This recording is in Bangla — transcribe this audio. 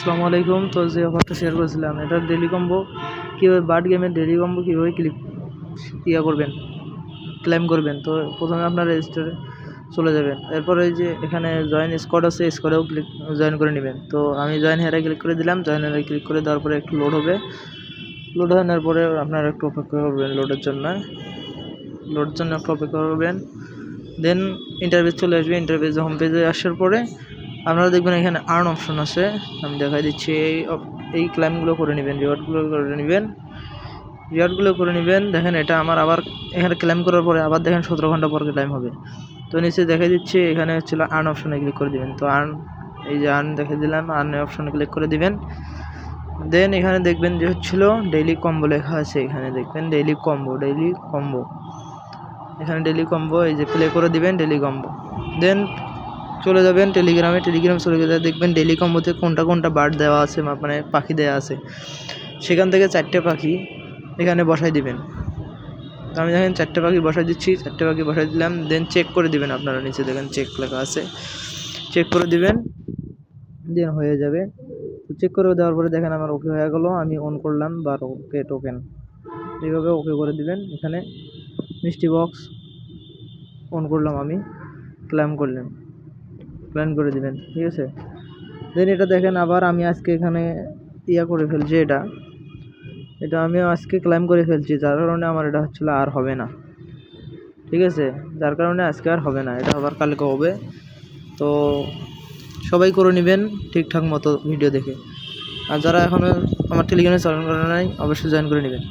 আসসালামু আলাইকুম। তো যে অফারটা শেয়ার করেছিলাম, এটা ডেইলি কম্বো কীভাবে বার্ড গেমের ডেইলি কম্বো কীভাবে করবেন, ক্লেম করবেন। তো প্রথমে আপনার রেজিস্টারে চলে যাবেন, এরপরে এই যে এখানে জয়েন স্কোয়াড আছে, স্কোয়াডেও জয়েন করে নেবেন। তো আমি জয়েন হেয়ারে ক্লিক করে দিলাম। জয়েন হেয়ারে ক্লিক করে দেওয়ার পরে একটু লোড হবে। লোড হওয়ার পরে আপনারা একটু অপেক্ষা করবেন লোডের জন্য একটু অপেক্ষা করবেন। দেন ইন্টারফেস চলে আসবে। ইন্টারফেসে হোম পেজে আসার পরে আপনারা দেখবেন এখানে আর্ন অপশন আছে, আমি দেখাই দিচ্ছি। এই ক্লাইমগুলো করে নেবেন, রিওয়ার্ডগুলো করে নেবেন। দেখেন এটা আমার আবার এখানে ক্লেম করার পরে আবার দেখেন 17 ঘন্টা পর ক্লেম হবে। তো নিচে দেখাই দিচ্ছি, এখানে হচ্ছিল আর্ন অপশনে ক্লিক করে দিবেন। তো এই যে আর্ন দেখে দিলাম, আর্ন অপশনে ক্লিক করে দিবেন। দেন এখানে দেখবেন যে হচ্ছিল ডেইলি কম্বো লেখা আছে, এখানে দেখবেন ডেইলি কম্বো, এখানে ডেইলি কম্বো, এই যে প্লে করে দিবেন ডেইলি কম্বো। দেন চলে যাবেন টেলিগ্রাম চলে গেলে দেখবেন ডেইলি কম্বোতে কোনটা বার্ড দেওয়া আছে, মানে পাখি দেওয়া আছে। সেখান থেকে 4টে পাখি এখানে বসাই দিবেন। তো আমি দেখেন 4টে পাখি বসাই দিচ্ছি, 4টে পাখি বসাই দিলাম। দেন চেক করে দিবেন, আপনারা নিচে দেখেন চেক লেখা আছে, চেক করে দিবেন। দেন হয়ে যাবে। তো চেক করে দেওয়ার পরে দেখেন আমার ওকে হয়ে গেল। আমি অন করলাম 12 টোকেন, এইভাবে ওকে করে দিবেন। এখানে মিষ্টি বক্স অন করলাম, আমি ক্লেম করে দিবেন, ঠিক আছে। দেন এটা দেখেন আবার আমি আজকে এখানে করে ফেলছি, এটা আমিও আজকে ক্লেম করে ফেলছি, যার কারণে আমার এটা হচ্ছিল আর হবে না, ঠিক আছে। যার কারণে আজকে আর হবে না, এটা আবার কালকে হবে। তো সবাই করে নেবেন ঠিকঠাক মতো ভিডিও দেখে। আর যারা এখনও আমার টেলিগ্রামে জয়েন করে নাই, অবশ্যই জয়েন করে নেবেন।